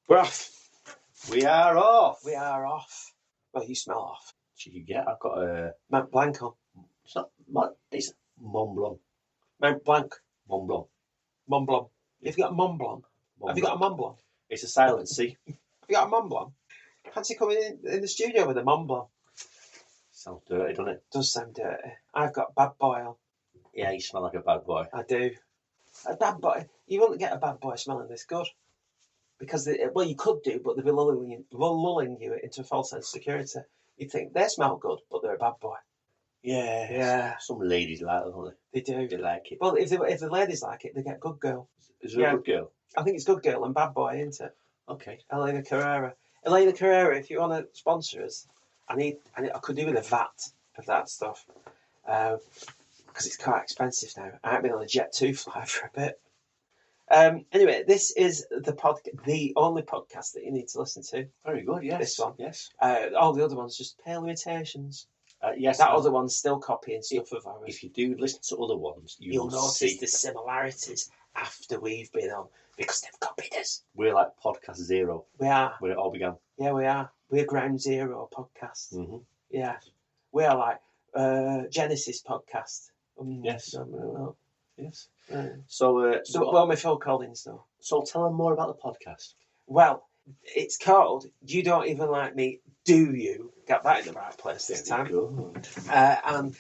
We're off. We are off. We are off. Well, you smell off. Cheeky get. I've got a Mount Blanc on. It's not. It's Mont Blanc. Mount Blanc. Mont Blanc. Mont Blanc. Have you got a Mont Blanc? Mont Have you got a Blanc. Mont Blanc? It's a silent C. Have you got a Mont Blanc? Fancy coming in the studio with a Mont Blanc? Sounds dirty, doesn't it? Does sound dirty. I've got bad boy on. Yeah, you smell like a bad boy. I do. A bad boy. You wouldn't get a bad boy smelling this good. Because, you could do, but they'd be lulling you into a false sense of security. You'd think they smell good, but they're a bad boy. Yeah. Yeah. Some ladies like it, don't they? They do. They like it. Well, if the ladies like it, they get good girl. Is there a good girl? I think it's good girl and bad boy, isn't it? Okay. Elena Carrera, if you want to sponsor us, I could do with a VAT of that stuff. Because it's quite expensive now. I haven't been on a Jet2 flight for a bit. Anyway, this is the only podcast that you need to listen to. Very good, yes. This one. Yes. All the other ones just pale imitations. Yes. That other one's still copying stuff of ours. If you do listen to other ones, you'll notice the similarities after we've been on, because they've copied us. We're like podcast zero. We are. Where it all began. Yeah, we are. We're Ground Zero podcast. Mm-hmm. Yeah. We are like Genesis podcast. Yes. Yes. So well, my Phil Collins though. So tell them more about the podcast. Well, it's called You Don't Even Like Me, Do You? Got that in the right place this time. Good. And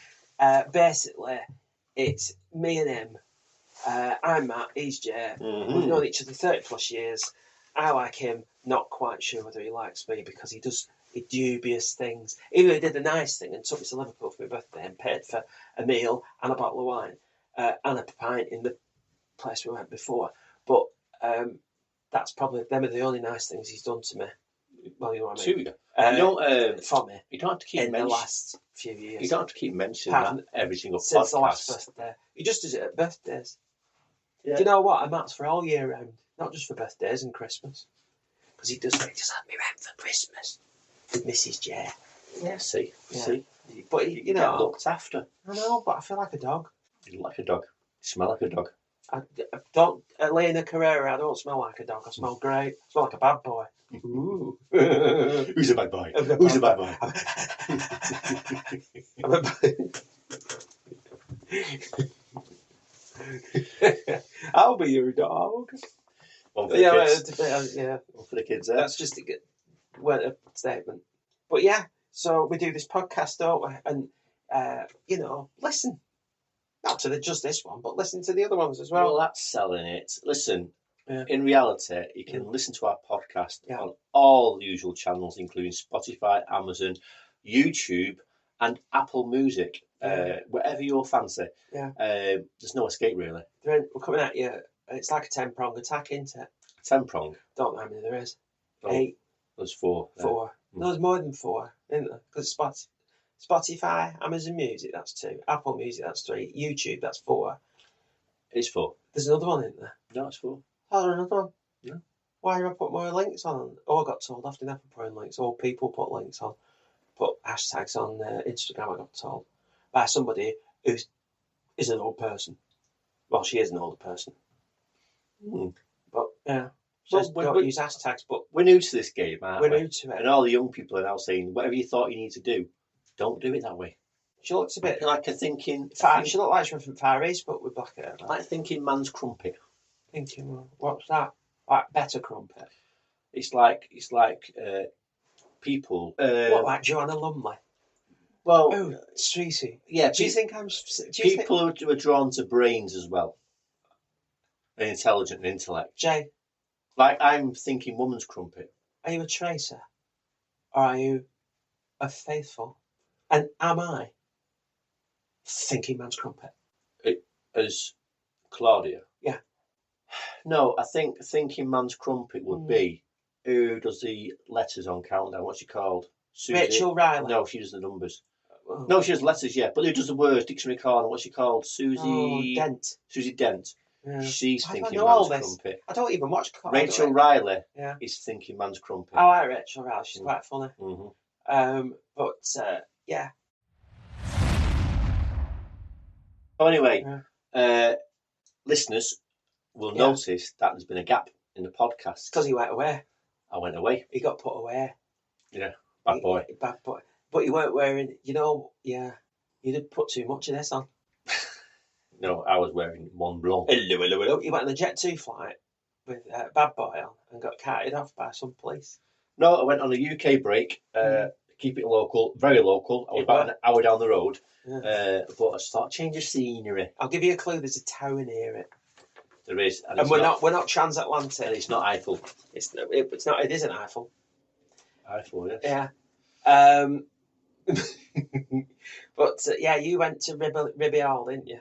basically, it's me and him. I'm Matt, he's Jay. Mm-hmm. We've known each other 30 plus years. I like him, not quite sure whether he likes me because he does dubious things. Even though he did a nice thing and took me to Liverpool for my birthday and paid for a meal and a bottle of wine and a pint in the place we went before. But that's probably them are the only nice things he's done to me. Well, you know what I mean. For me. You don't have to keep in the last few years. You don't have to keep mentioning that every single since podcast. the last birthday. He just does it at birthdays. Yeah. Do you know what? I'm Matt's for all year round, not just for birthdays and Christmas. Because he just had me round for Christmas with Mrs. J. Yeah, see. But you know, looked after. I know, but I feel like a dog. You look like a dog. You smell like a dog. I don't, Elena Carrera, I don't smell like a dog. I smell great. I smell like a bad boy. Ooh. Who's a bad boy? Who's a bad boy? I'm a I'll be your dog. One for the kids. One for the kids there. That's just a good statement. But yeah, so we do this podcast, don't we? And, listen. Not to just this one, but listen to the other ones as well. Well, that's selling it. Listen, in reality, you can listen to our podcast on all the usual channels, including Spotify, Amazon, YouTube, and Apple Music. Whatever your fancy. Yeah. There's no escape, really. We're coming at you. It's like a 10-prong attack, isn't it? 10-prong? Don't know how many there is. Oh, 8. There's 4. 4. No, there's more than 4, isn't there? Because Spotify, Amazon Music, that's 2. Apple Music, that's 3. YouTube, that's 4. It's 4. There's another one, isn't there? No, it's 4. Oh, there's another one? Yeah. Why have I put more links on? Oh, I got told I didn't have to put links. Or people put links on. Put hashtags on Instagram, I got told. By somebody who is an old person. Well, she is an older person. But, yeah. So don't use hashtags, but... We're new to this game, aren't we? We're new to it. And all the young people are now saying, whatever you thought you need to do, don't do it that way. She looks a bit... Like a thinking... She looked like she's from Far East, but with black hair. Like thinking man's crumpet. Thinking, what's that? Like better crumpet? It's like people... what, like Joanna Lumley? Well... Oh, Streecy. Yeah. Do you think I'm... People who are drawn to brains as well. And intelligent and intellect. Jay... Like I'm thinking woman's crumpet. Are you a tracer? Or are you a faithful? And am I thinking man's crumpet? As Claudia? Yeah. No, I think thinking man's crumpet would be who does the letters on Countdown. What's she called? Susie? Rachel Riley. No, she does the numbers. Oh. No, she does letters, yeah. But who does the words? Dictionary corner. What's she called? Susie Dent. Susie Dent. Yeah. She's thinking man's crumpet. I don't even watch Rachel Riley is thinking man's crumpet. I like Rachel Riley. She's quite funny. Mm-hmm. Yeah. So anyway, listeners will notice that there's been a gap in the podcast. Because he went away. I went away. He got put away. Yeah, bad boy. Bad boy. But you weren't wearing, you did put too much of this on. No, I was wearing Mont Blanc. Hello. You went on a Jet 2 flight with Bad Boy on and got carted off by some police. No, I went on a UK break. Keep it local, very local. I was about an hour down the road. Yeah. But I just thought, change of scenery. I'll give you a clue. There's a town near it. There is, and we're not transatlantic. And it's not Eiffel. It's not. It isn't Eiffel. Eiffel, yes. Yeah. But you went to Ribby Hall, didn't you?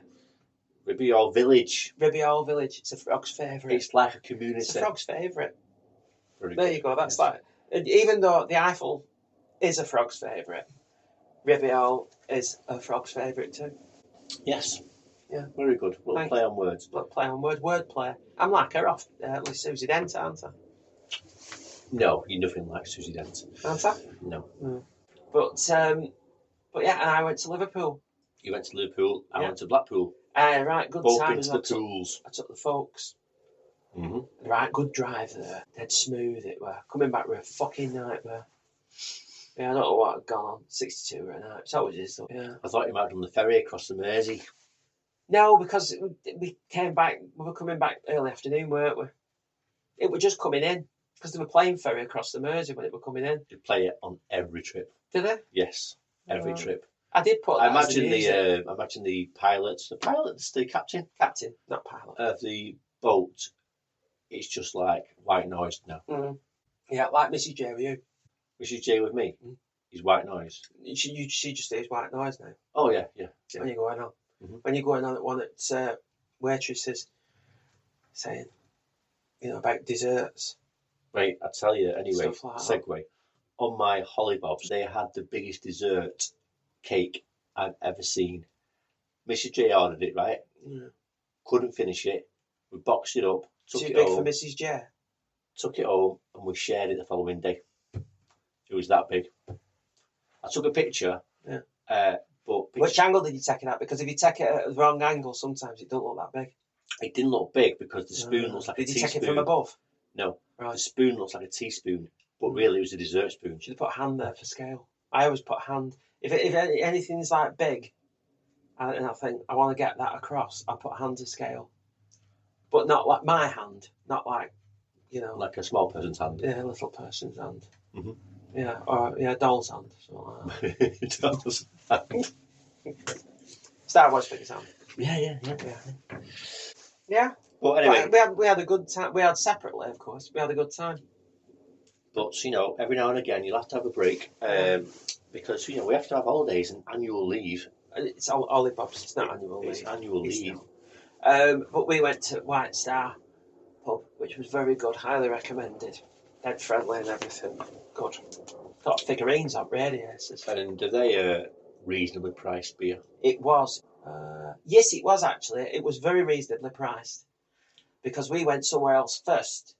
Ribby Hall Village. Ribby Hall Village. It's a frog's favourite. It's like a community. It's a frog's favourite. There you go. That's like, even though the Eiffel is a frog's favourite, Ribby Hall is a frog's favourite too. Yes. Yeah. Very good. Little play on words. Wordplay. I'm like her off with Susie Dent, aren't I? No, you're nothing like Susie Dent. Aren't I? No. But yeah, and I went to Liverpool. You went to Liverpool. I went to Blackpool. Right, good Both time. Both into the pools. I took the folks. Mm-hmm. Right, good drive there. Dead smooth it were. Coming back with a fucking nightmare. Yeah, I don't know what had gone on. 62 right now. It's always is though. Yeah. I thought you might have done the ferry across the Mersey. No, because we came back. We were coming back early afternoon, weren't we? It was just coming in because they were playing ferry across the Mersey when it were coming in. They play it on every trip. Did they? Yes, every trip. I did put. I imagine the pilots, the captain, not pilot of the boat. It's just like white noise now. Mm-hmm. Yeah, like Mrs. J with you. Mrs. J with me. Mm-hmm. Is white noise. She just is white noise now. Oh yeah. When you're going on. Mm-hmm. When you're going on at one at waitresses saying, about desserts. Right, I tell you anyway. Like segue. That. On my hollybobs, they had the biggest dessert cake I've ever seen. Mrs. J ordered it, right? Yeah. Couldn't finish it. We boxed it up. Too big for Mrs. J. Took it home and we shared it the following day. It was that big. I took a picture. Yeah. Which angle did you take it at? Because if you take it at the wrong angle, sometimes it don't look that big. It didn't look big because the spoon looks like a teaspoon. Did you take it from above? No. Right. The spoon looks like a teaspoon, but really it was a dessert spoon. Should have put a hand there for scale. I always put a hand. If anything's like big, and I think I want to get that across, I put a hand to scale. But not like my hand, not like, like a small person's hand. Yeah, a little person's hand. Mm-hmm. Yeah, or doll's hand. Something like that. Doll's hand. Star Wars figures hand. Yeah. Yeah. But anyway, we had a good time. We had separately, of course. We had a good time. But every now and again you'll have to have a break because we have to have holidays and annual leave. It's hollybobs. It's not annual leave. It's annual leave. But we went to White Star pub, which was very good. Highly recommended. Dead friendly and everything. Good. Got figurines on radiators. And do they reasonably priced beer? It was. Yes, it was actually. It was very reasonably priced because we went somewhere else first.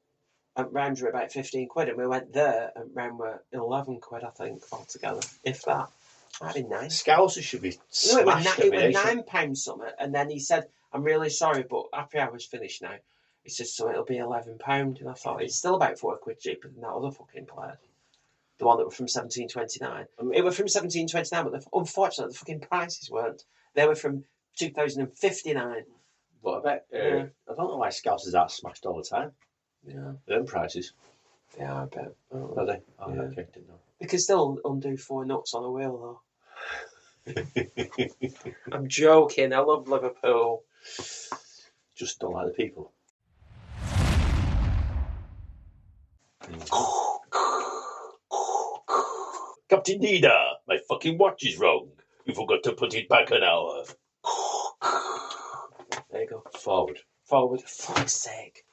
And round were about 15 quid, and we went there and round were 11 quid, I think, altogether. If that. That'd be nice. Scousers should be smashed. It was £9 something, and then he said, "I'm really sorry, but happy hour's finished now." He said, "So it'll be £11," and I thought it's still about 4 quid cheaper than that other fucking place. The one that was from 1729. It was from 1729, but unfortunately the fucking prices weren't. They were from 2059. But I bet I don't know why Scousers are smashed all the time. Yeah. Them prices. Yeah, I bet. Are they? Oh, yeah. Okay, didn't know. They can still undo 4 nuts on a wheel, though. I'm joking. I love Liverpool. Just don't like the people. Captain Dida, my fucking watch is wrong. You forgot to put it back an hour. There you go. Forward. For fuck's sake.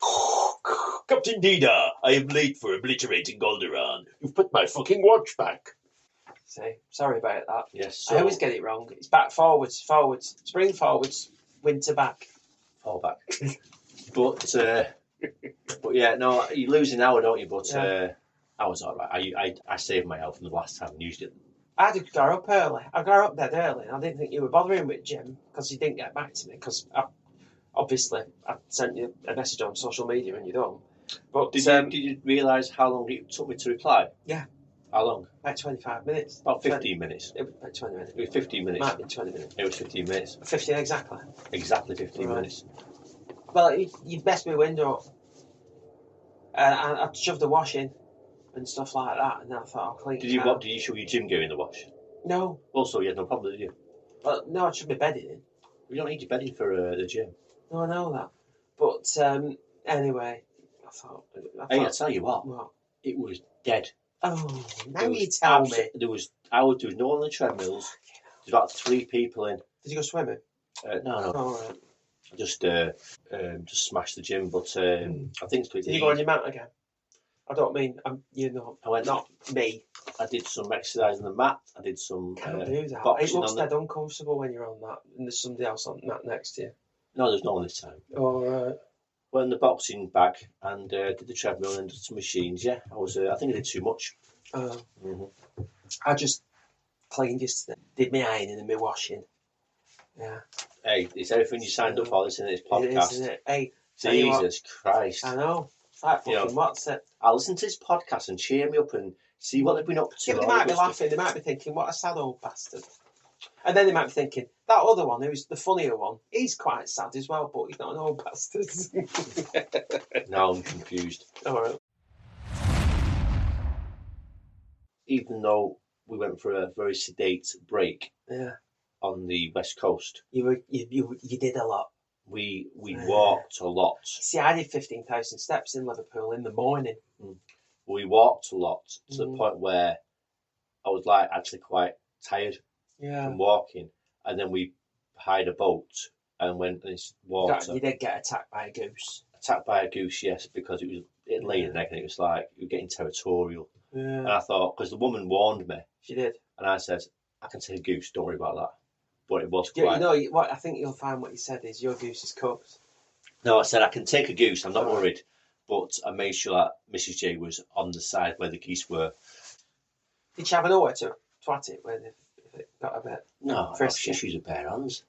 Captain Dida, I am late for obliterating Golderon. You've put my fucking watch back. See, sorry about that. Yes. So I always get it wrong. It's back forwards. Spring forwards, winter back. Fall back. But yeah, no, you're losing an hour, don't you? But I was all right. I saved my health from the last time and used it. I had to go up early. I got up dead early, and I didn't think you were bothering with Jim because he didn't get back to me because obviously I sent you a message on social media and you don't. But Did you realise how long it took me to reply? Yeah. How long? Like 25 minutes. About 15 minutes. It was like 20 minutes. It was 15 minutes. Might have been 20 minutes. It was 15 minutes. 15 exactly. Exactly 15 Right. minutes. Well, you messed my window up. And I shoved the wash in and stuff like that, and then I thought I'll clean it. Did you shove your gym gear in the wash? No. Also, you had no problem, did you? Well, no, I shoved my bedding in. You don't need your bedding for the gym. No, I know that. But anyway, I thought. Hey, I tell you what. What? It was dead. Oh, now you tell me. There was no one on the treadmills. There's about 3 people in. Did you go swimming? No. Oh, right. Just smashed the gym, but I think it's pretty. Did you go on your mat again? I don't mean I went. Not me. I did some exercise on the mat. I did some. Can't do that. Boxing It looks on dead uncomfortable when you're on that, and there's somebody else on the mat next to you. No, there's no one this time. All right. Went in the boxing bag and did the treadmill and did some machines. Yeah, I was. I think I did too much. I just cleaned yesterday. Did my ironing and my washing. Yeah. Hey, it's everything you signed up for listening to this podcast. It is, isn't it? Hey, Jesus Christ. I know. It's like fucking what's it? I'll listen to this podcast and cheer me up and see what they've been up to. Yeah, but they might be laughing. They might be thinking, what a sad old bastard. And then they might be thinking, that other one, who's the funnier one, he's quite sad as well, but he's not an old bastard. Now I'm confused. All right. Even though we went for a very sedate break on the West Coast, you did a lot. We walked a lot. See, I did 15,000 steps in Liverpool in the morning. We walked a lot to the point where I was like actually quite tired from walking, and then we hired a boat and went in this water. You did get attacked by a goose. Attacked by a goose, yes, because it laid an egg and it was like you were getting territorial. And I thought, because the woman warned me. She did. And I said, I can take a goose, don't worry about that. But it was quite... You know, what I think you'll find what you said is your goose is cooked. No, I said, I can take a goose, I'm not worried. But I made sure that Mrs. J was on the side where the geese were. Did she have nowhere to twat it when it got a bit frisky? She used bare hands.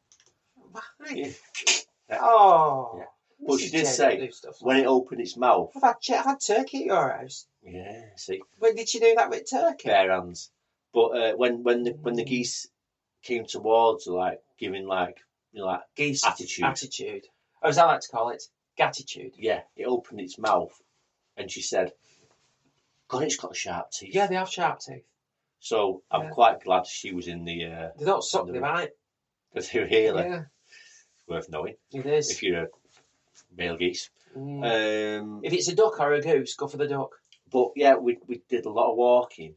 Yeah. Oh. Yeah. But she did say, when it opened its mouth... I've had turkey at your house. Yeah, see. When did she do that with turkey? Bare hands. But when the geese came towards her, like, giving, like, you know, like, geese attitude. Or as I like to call it, gatitude. Yeah, it opened its mouth and she said, God, it's got sharp teeth. Yeah, they have sharp teeth. So I'm quite glad she was in the... they don't suck, they bite. Because they really... Yeah. It's worth knowing. It is. If you're a male geese. If it's a duck or a goose, go for the duck. But yeah, we did a lot of walking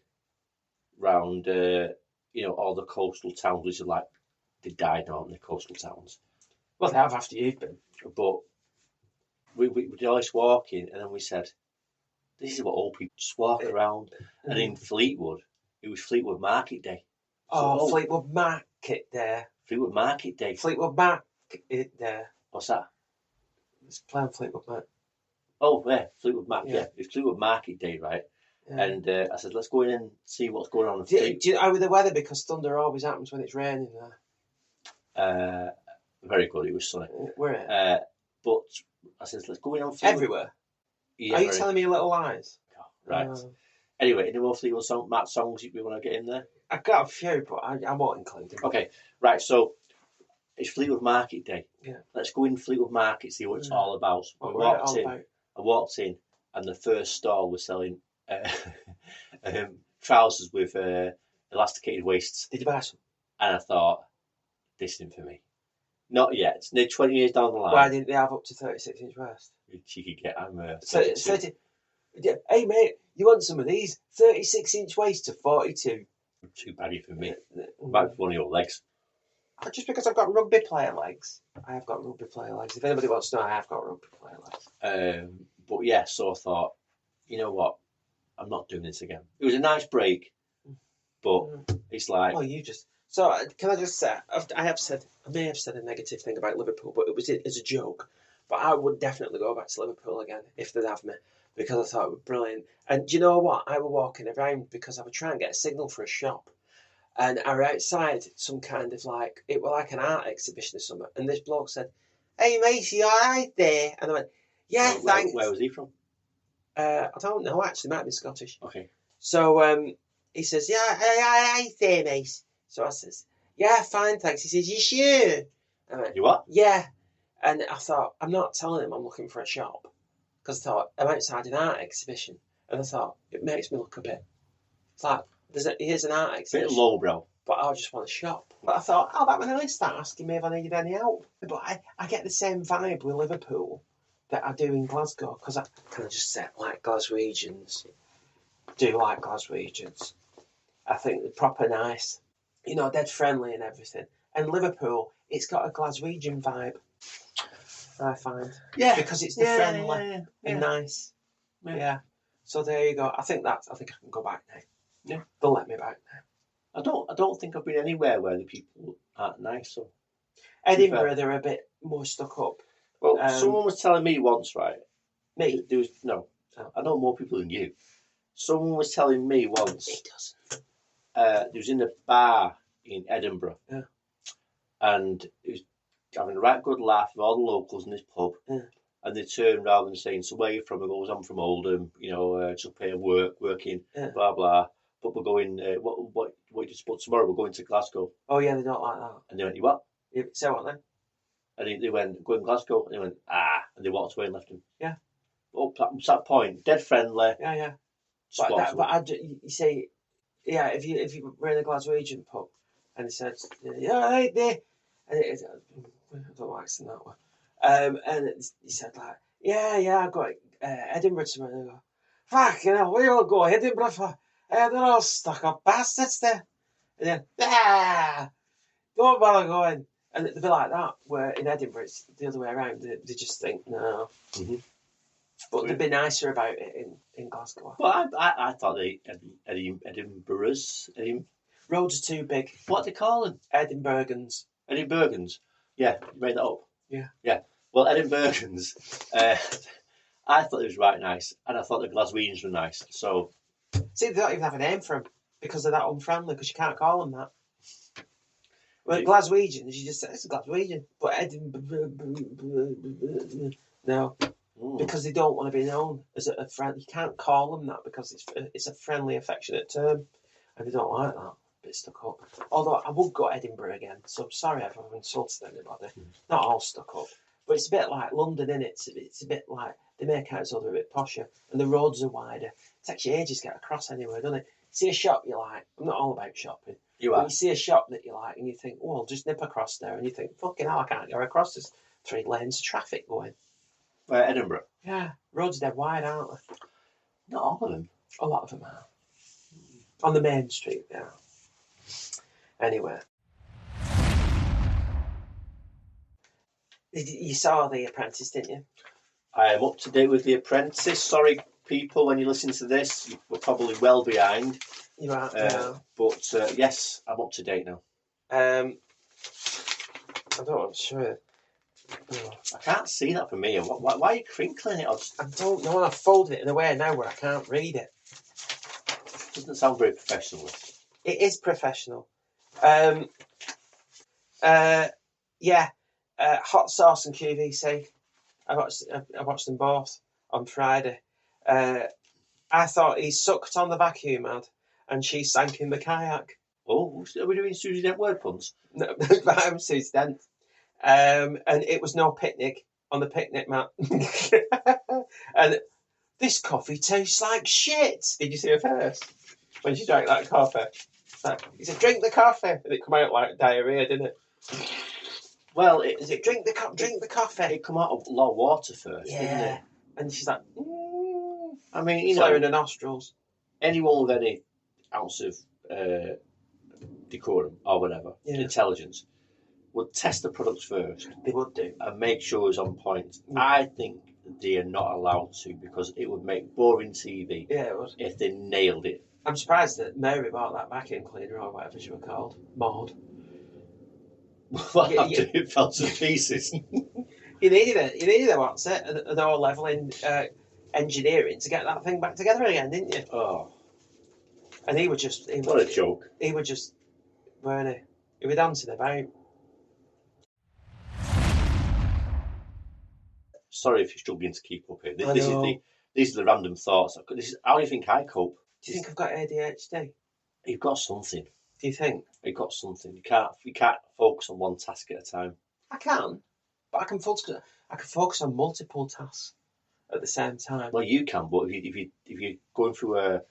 round, all the coastal towns, which are like, they died, aren't they, coastal towns? Well, they have after you've been. But we did all this walking, and then we said, this is what old people just walk around. And in Fleetwood, it was Fleetwood Market Day. So, Fleetwood Market Day. Fleetwood Market Day. Fleetwood Market Day. What's that? It's playing Fleetwood Market. Oh, yeah, Fleetwood Market. Yeah, it's Fleetwood Market Day, right? Yeah. And I said, let's go in and see what's going on. Do you know with the weather, because thunder always happens when it's raining there? Very good. It was sunny. Where? But I said, let's go in on Fleetwood. Everywhere. Yeah, are you telling me little lies? Oh, right. Anyway, any more Fleetwood Matt songs we want to get in there? I've got a few, but I won't include them. Okay, right. So it's Fleetwood Market Day. Yeah. Let's go in Fleetwood Market, see what it's all about. I walked in, and the first stall was selling trousers with elasticated waists. Did you buy some? And I thought, this isn't for me. Not yet. Near 20 years down the line. Why didn't they have up to 36-inch waist? You could get 30. Hey mate, you want some of these? 36-inch waist to 42. Too baggy for me. Might be one of your legs. Just because I've got rugby player legs. I have got rugby player legs. If anybody wants to know, I have got rugby player legs. But yeah, so I thought, you know what? I'm not doing this again. It was a nice break, but it's like... Well, you just... So, can I just say, I may have said a negative thing about Liverpool, but it was as a joke. But I would definitely go back to Liverpool again if they'd have me, because I thought it was brilliant. And do you know what? I was walking around because I would try and get a signal for a shop. And I were outside some kind of like, it was like an art exhibition or something. And this bloke said, hey mate, you alright there? And I went, yeah, thanks. Where was he from? I don't know, actually, might be Scottish. Okay. So he says, yeah, I say, mate. So I says, yeah, fine, thanks. He says, you sure? I went, You what? yeah. And I thought, I'm not telling him I'm looking for a shop. Because I thought, I'm outside an art exhibition. And I thought, it makes me look a bit... It's like, here's an art exhibition. Bit lowbrow. But I just want a shop. But I thought, oh, that when I start asking me if I needed any help. But I get the same vibe with Liverpool that I do in Glasgow. Because I kind of just said, like Glaswegians. Do like Glaswegians. I think they're proper nice. You know, dead friendly and everything. And Liverpool, it's got a Glaswegian vibe, I find. Yeah. Because it's the friendly and nice. Yeah. So there you go. I think I can go back now. Yeah. They'll let me back now. I don't think I've been anywhere where the people aren't nice. So. Edinburgh, they're a bit more stuck up. Well, someone was telling me once, right? Me? There was I know more people than you. Someone was telling me once. It doesn't. There was in a bar in Edinburgh. Yeah. And it was having a right good laugh with all the locals in this pub. Yeah. And they turned around and saying, so where are you from? I goes, I'm from Oldham, just up here working, blah, blah. But we're going, what you spot tomorrow? We're going to Glasgow. Oh, yeah, they don't like that. And they went, you what? Yeah, say what then? And they went, going to Glasgow. And they went, and they walked away and left him. Yeah. Up to that point, dead friendly. Yeah. You say, yeah, if you were in a Glaswegian pub and he said, yeah, right there. And I don't like accent that one. And he said, like, yeah, I've got Edinburgh tomorrow. And I go, fuck, where you all go Edinburgh for? They're all stuck up bastards there. And then, don't bother going. And it'd be like that, where in Edinburgh it's the other way around. They just think, no. Mm-hmm. But they'd be nicer about it in Glasgow. Well, I thought Edinburgh's... Roads are too big. What do they call them? Edinburghans. Edinburghans? Yeah, you made that up. Yeah. Well, Edinburghans, I thought it was right nice, and I thought the Glaswegians were nice. So, see, they don't even have a name for them because they're that unfriendly. Because you can't call them that. Well, Glaswegians, you just say it's a Glaswegian, but Edinburgh, no, because they don't want to be known as a friend. You can't call them that because it's a friendly, affectionate term, and they don't like that. A bit stuck up. Although I would go to Edinburgh again, so I'm sorry if I've insulted anybody. Not all stuck up. But it's a bit like London, innit? It's a bit like they make out as though they're a bit posher, and the roads are wider. It takes you ages to get across anywhere, doesn't it? See a shop you like. I'm not all about shopping. But you see a shop that you like, and you think, oh, I'll just nip across there, and you think, fucking hell, I can't go across. There's 3 lanes of traffic going. Edinburgh? Yeah, roads are dead wide, aren't they? Not all of them. A lot of them are. On the main street, yeah. Anyway. You saw The Apprentice, didn't you? I am up to date with The Apprentice. Sorry, people, when you listen to this, we're probably well behind. You are, But yes, I'm up to date now. I don't sure. Oh. I can't see that for me. Why are you crinkling it? I don't know. I've folded it in a way now where I can't read it. Doesn't sound very professional. It is professional. Hot sauce and QVC. I watched them both on Friday. I thought he sucked on the vacuum ad and she sank in the kayak. Oh, are we doing Susie Dent word puns? No, I'm Susie Dent. And it was no picnic on the picnic mat. And this coffee tastes like shit. Did you see her face when she drank that coffee? He said, drink the coffee. And it come out like diarrhea, didn't it? Well, drink the coffee. It come out of a lot of water first, didn't it? And she's like, I mean, flaring her nostrils. Anyone with any ounce of decorum or whatever, intelligence, would test the products first. They would do. And make sure it's on point. I think they are not allowed to because it would make boring TV. Yeah, it would. If they nailed it. I'm surprised that Mary bought that vacuum cleaner or whatever she was called. Maud. Well, it fell to pieces. You needed it. You needed it, what's it? An all leveling engineering to get that thing back together again, didn't you? Oh. And he was just... What a joke. He was just... weren't he? He was dancing about. Sorry if you're struggling to keep up here. This these are the random thoughts. How do you think I cope? Do you think I've got ADHD? You've got something. Do you think? You've got something. You can't focus on one task at a time. I can, but I can focus on multiple tasks at the same time. Well, you can, but if you're going through a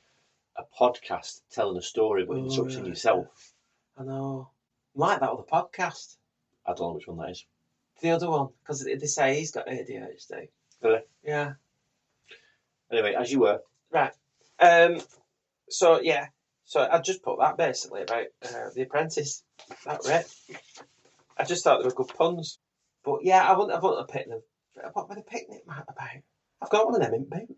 podcast telling a story but interrupting yourself. I know. I'm like that other podcast. I don't know which one that is. The other one, because they say he's got ADHD. Really? Yeah. Anyway, as you were. Right. So I just put that basically about The Apprentice. That was it. I just thought they were good puns. But yeah, I wouldn't have picked them. What would a picnic about? I've got one of them in boot.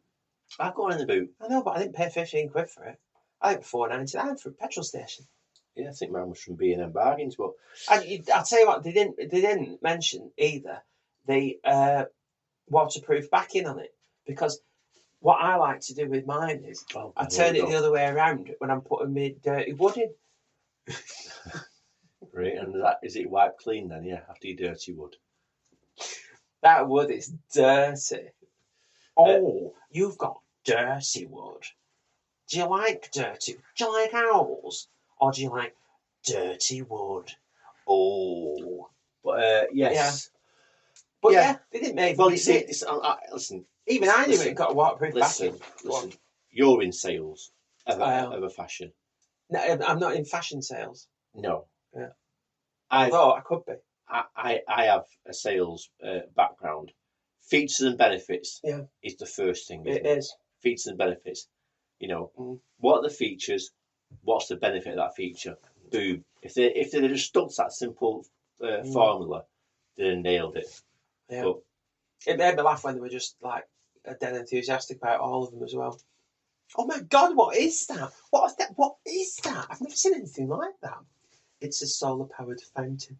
I've got one in the boot. I know, but I didn't pay £15 for it. I think £4.99 for a petrol station. Yeah, I think mine was from B&M Bargains, but I'll tell you what, they didn't mention either the waterproof backing on it, because what I like to do with mine is I turn it the other way around when I'm putting my dirty wood in. Great, and is it wiped clean then? Yeah, after your dirty wood. That wood is dirty. Oh, you've got dirty wood. Do you like dirty? Do you like owls? Or do you like dirty wood? Oh. But, yes. Yeah. But yeah, they didn't make... Well, you see, listen... Even I knew it got a waterproof backing. Listen, you're in sales of a fashion. No, I'm not in fashion sales. No. Yeah. Although I could be. I have a sales background. Features and benefits is the first thing. It is. Features and benefits. What are the features? What's the benefit of that feature? Boom. If they just stuck to that simple formula, they'd have nailed it. Yeah. But it made me laugh when they were just like dead enthusiastic about all of them as well. Oh my God, what is that? What is that? I've never seen anything like that. It's a solar-powered fountain.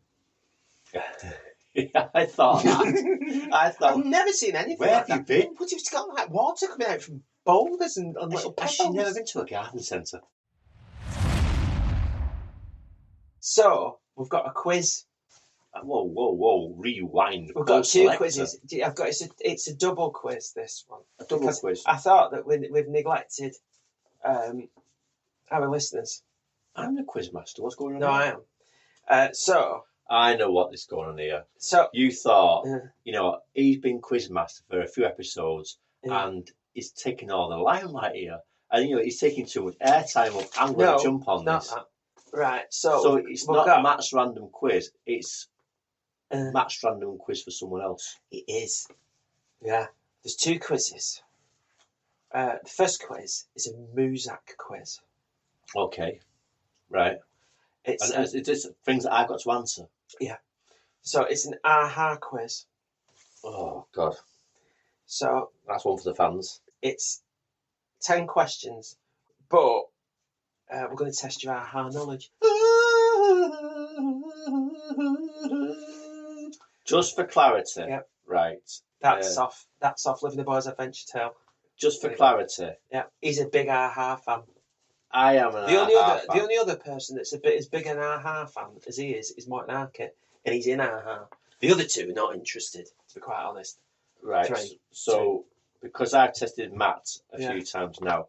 Yeah, I thought that. I've never seen anything Where like have that. you been? But it's got like water coming out from boulders and little pebbles. Has she never been to a garden centre? So, we've got a quiz. Whoa, rewind. We've got two quizzes. It's a double quiz, this one. A double quiz. I thought that we've neglected our listeners. I'm the quizmaster. What's going on No, here? I am. So... I know what is going on here. So you thought, he's been quizmaster for a few episodes and he's taking all the limelight here. And, he's taking too much airtime up. I'm going to jump on this. That. Right, so... So it's not Matt's random quiz. It's Matt's random quiz for someone else. It is. Yeah. There's two quizzes. The first quiz is a Muzak quiz. Okay. Right. It's things that I've got to answer. Yeah. So it's an aha quiz. Oh, God. So... That's one for the fans. It's 10 questions, but we're going to test your aha knowledge. Just for clarity. Yep. Right. That's off Living the Boy's Adventure Tale. Just for clarity. Yeah. He's a big aha fan. I am an aha fan. The only other person that's as big an aha fan as he is Martin Arquette, and he's in aha. The other two are not interested, to be quite honest. Right. So, because I've tested Matt a few times now.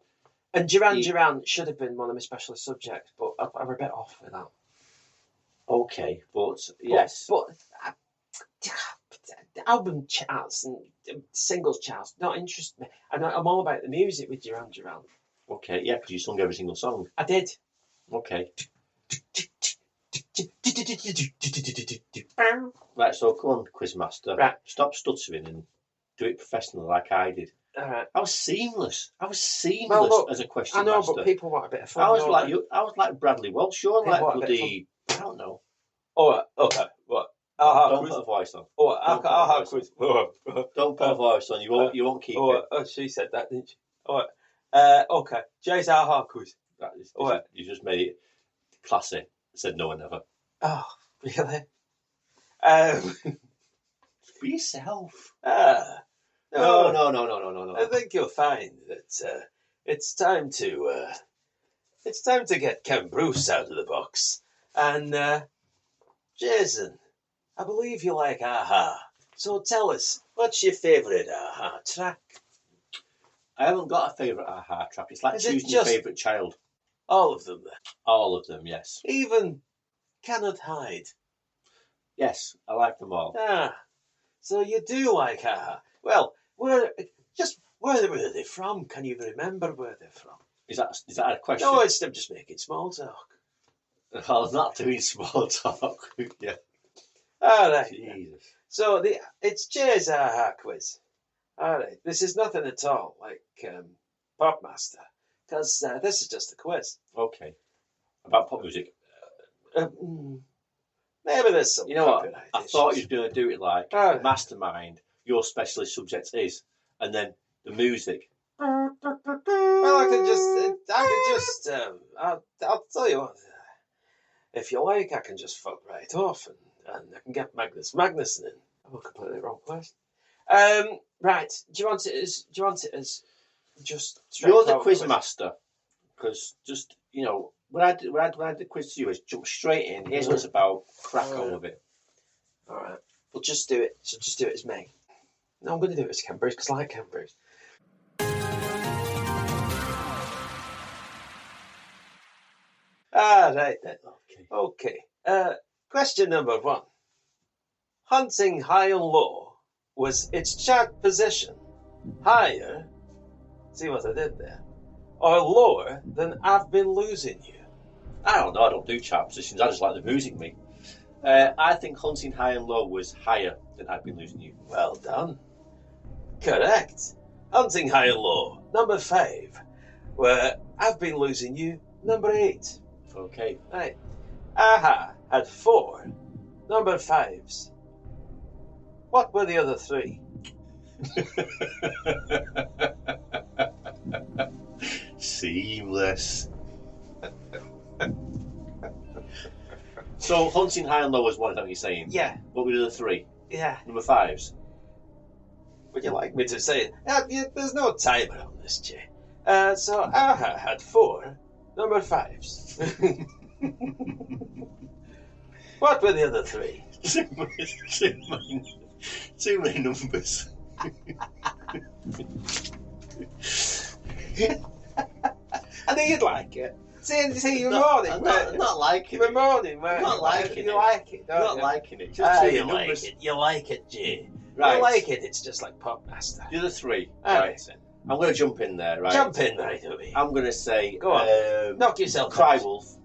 And Duran should have been one of my specialist subjects, but I'm a bit off with that. Okay, but yes. But album charts and singles charts don't interest me. I'm all about the music with Duran. Okay, yeah, because you sung every single song. I did. Okay. Right, so come on, Quizmaster. Right. Stop stuttering and do it professionally like I did. All right. I was seamless Well, look, as a question I know, master. but people want a bit of fun. I was like Bradley Welsh. You're like bloody... I don't know. Oh, okay. What? Don't put a voice on. Don't put a voice on. You won't keep it. Oh, she said that, didn't she? All right. Okay. Jay's aha quiz. You just made it classy. Said no one ever. Oh, really? Be yourself. No. I think you'll find that it's time to get Ken Bruce out of the box. And Jason, I believe you like aha. So tell us, what's your favourite aha track? I haven't got a favourite aha track. It's like Is it choosing your just- favourite child. All of them, then. All of them, yes. Even Cannot Hide. Yes, I like them all. Ah, so you do like aha. Well, where were they from? Can you remember where they're from? Is that a question? No, it's them just making small talk. I'm not doing small talk. Yeah. All right. Jesus. So it's Jay's aha quiz. All right. This is nothing at all like Popmaster, because this is just a quiz. Okay. About pop music. Maybe there's some. You know what? copyright I thought you issues. were going to do it like Mastermind. Your specialist subject is, and then the music. Well, I can just. I'll tell you what. If you like, I can just fuck right off and I can get Magnus Magnuson in. I'm a completely wrong place. Right. Do you want it as just? You're the straightforward quiz quiz? master, because just when I did the quiz to you, is jump straight in. Here's what it's about. Crack on with it. All right. We'll just do it. So just do it as me. No, I'm going to do it as Ken Bruce because I like Ken Bruce. Right then. Okay. Question number 1. Hunting High and Low was its chart position higher, see what I did there, or lower than I've Been Losing You? I don't know. I don't do chart positions. I just like the music, me. I think Hunting High and Low was higher than I've Been Losing You. Well done. Correct. Hunting High and Low, number 5, where I've Been Losing You, number 8. Okay. Right. Aha had 4 number 5s. What were the other 3? Seamless. So Hunting High and Low was one, is that what you're saying? Yeah. What were the other 3? Yeah. Number 5s? Would you like me to say it? There's no timer on this, Jay. So Aha had 4 number 5s. What were the other 3? Too many numbers. I knew you'd like it. See, you're moaning. I'm not liking You're it. moaning. Weren't Not you? liking You it. like it, don't I'm not you? liking it. Just too many You like numbers. it. You like it, Jay. Right. You like it. It's just like Popmaster. The other 3. All Right. right, then. I'm going to jump in there, right? Jump in right away. I'm going to say... Go on. Knock yourself Cry out. Wolf.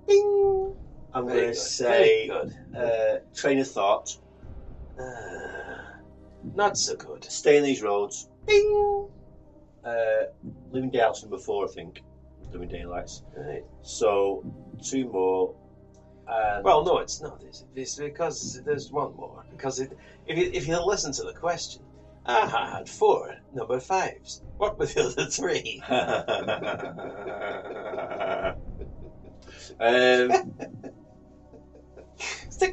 Bing. I'm Very going to good. say... Very good. Train of Thought. Not so good. Stay in These Roads. Bing. Living Daylights number 4, I think. Living Daylights. Right. So, 2 more. And Well, no, it's not. It's because there's one more. Because if you listen to the question, Aha had 4 number 5s. What were the other 3?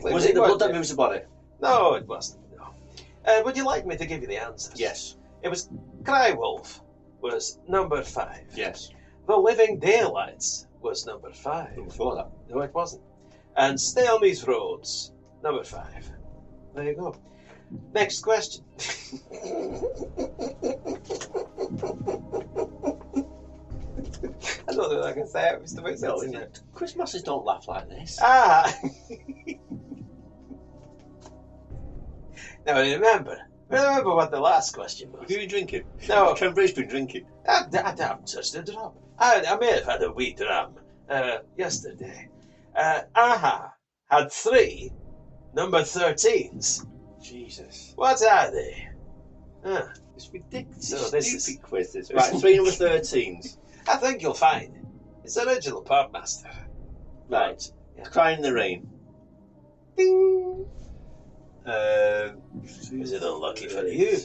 Was it The Blood That Moves the Body? No, it wasn't. No. Would you like me to give you the answers? Yes. It was Cry Wolf was number 5. Yes. The Living Daylights was number 5. Before that. No, it wasn't. And Stay on These Roads, number 5. There you go. Next question. I don't know what I can say. It's the way it's in there. Quizmasters don't laugh like this. Now remember what the last question was. Have you been drinking? No. Ken Bruce been drinking. I haven't touched a drop. I may have had a wee dram yesterday. Aha had 3 number 13s. Jesus. What are they? It's ridiculous. So this Stupid is- quiz, this. Right, 3 number 13s. I think you'll find it's original Popmaster. Right. Yeah. Crying in the Rain. Ding. Is it unlucky for you?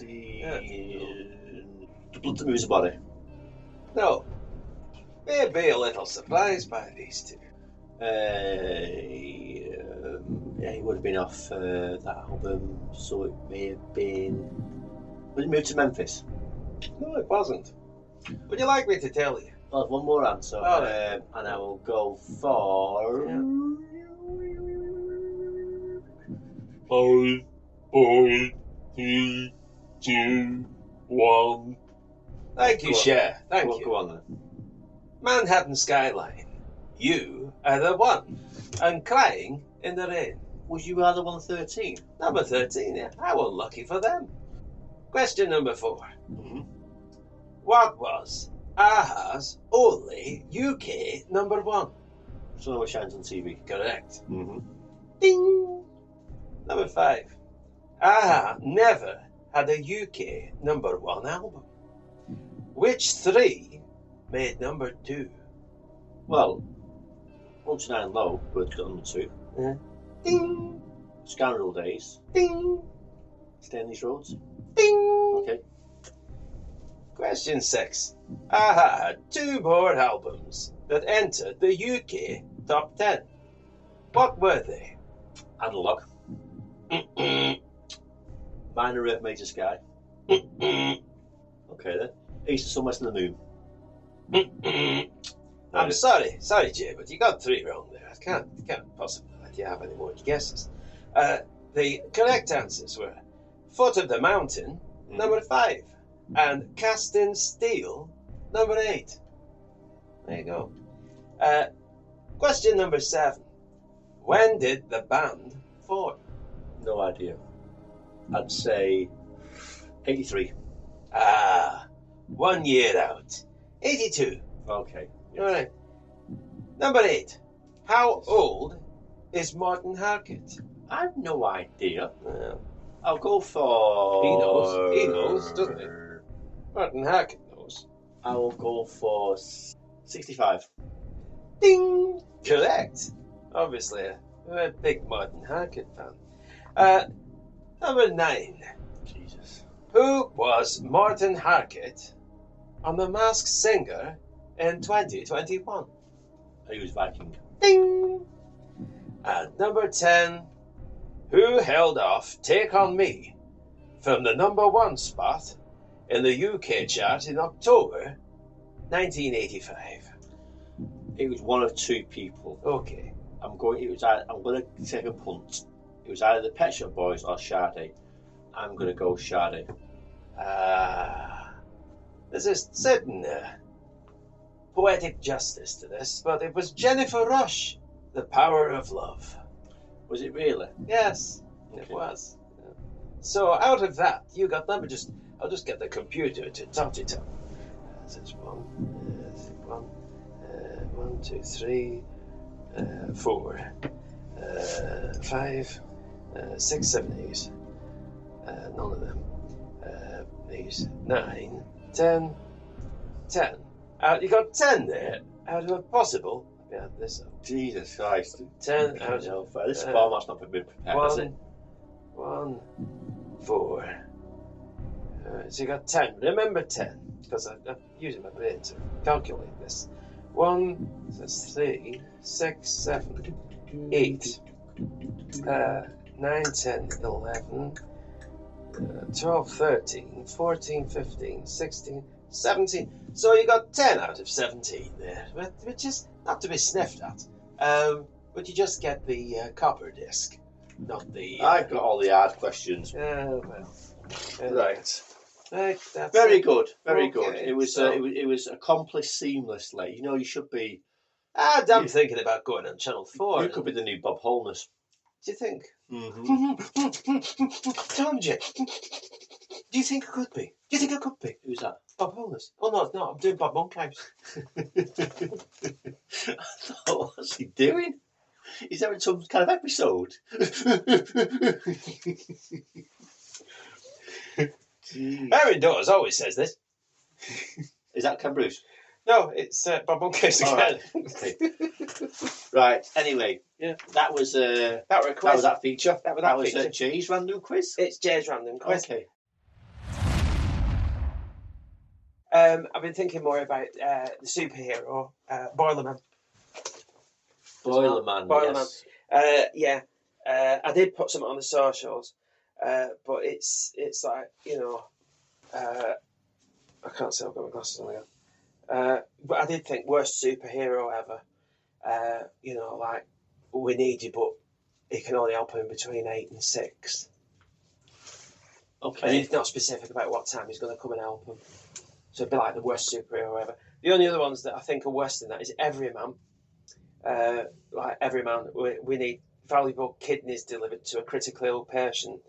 The Blood That Moves the Body. No. May be a little surprised by these 2. Yeah, he would have been off that album, so it may have been. Was it Moved to Memphis? No, it wasn't. Would you like me to tell you? Well, one more answer, All right. and I will go for. Yeah. 5, 4, 3, 2, 1. Thank you, Cher. Thank you. Go on then. Manhattan skyline. You are the one. And crying in the rain. Was you rather 113? Number 13, yeah. How unlucky for them. Question number 4. Mm-hmm. What was AHA's only UK number 1? Sun Always Shines on TV. Correct. Mm-hmm. Ding! Number 5. AHA never had a UK number 1 album. Which 3 made number 2? Well, 129 Low, but number 2. Yeah. Ding! Scandal Days. Ding! Stay on These Roads. Ding! Okay. Question 6. AHA had 2 more albums that entered the UK top 10. What were they? Analog. Minor Earth, Major Sky. Okay then. East of Sun, West of the Moon. I'm sorry, Jay, but you got 3 wrong there. I can't possibly let you have any more guesses. The correct answers were Foot of the Mountain, number 5, and Cast in Steel, number 8. There you go. Question number 7. When did the band form? No idea. I'd say 83. 1 year out. 82. Okay. All right. Number 8. How old is Martin Harkett? I've no idea. Well, I'll go for... he knows. He knows, doesn't he? Martin Harkett knows. I will go for 65. Ding! Correct. Obviously, I'm a big Martin Harkett fan. Number 9. Jesus. Who was Martin Harkett on The Masked Singer in 2021? He was Viking. Ding! And number 10. Who held off Take On Me from the number 1 spot in the UK chart in October 1985? It was one of 2 people. Okay. I'm going to take a punt. It was either the Pet Shop Boys or Sade. I'm going to go Sade. There's a certain poetic justice to this, but it was Jennifer Rush, The Power of Love. Was it really? Yes, it was. So out of that, you got number I'll just get the computer to tot it up. That's 1, 2, 3, 4, 5, 6, 7, 8. None of them. 8, 9, 10, 10. You got 10 there out of a possible. Yeah, this. Jesus Christ. 10 out of... This format's not been prepared, is it? 1, 4. So you got 10. Remember 10, because I'm using my brain to calculate this. 1, that's 3, 6, 7, 8, 9, 10, 11, 12, 13, 14, 15, 16, 17. So you got 10 out of 17 there, which is not to be sniffed at. But you just get the copper disc, not the... I've got all the hard questions. Well. Right. That's Very it. good. Very Okay, good. It was so- it was accomplished seamlessly. You know, you should be... I'm thinking about going on Channel 4. You could be the new Bob Holness. Do you think? Mm-hmm. Tell me, Jay. Do you think I could be? Do you think I could be? Who's that? Bob Holness. Oh, no, it's not. I'm doing Bob Monkhouse. I thought, what's he doing? He's having some kind of episode. Aaron Dawes always says this. Is that Ken Bruce? No, it's Bob Monkhouse again. Right. Okay. Right. Anyway, Yeah. that was That were a quiz. that was that feature. That was That that was feature. Jay's random quiz. It's Jay's random quiz. Okay. I've been thinking more about the superhero, Boilerman. Boilerman. Boilerman. Yes. I did put something on the socials, but it's like, I can't say I've got my glasses on again. But I did think worst superhero ever. Like, we need you, but he can only help him between 8 and 6. And Okay. he's not specific about what time he's going to come and help him. So it'd be like the worst superhero or whatever. The only other ones that I think are worse than that is Everyman. Like Everyman, we need valuable kidneys delivered to a critically ill patient,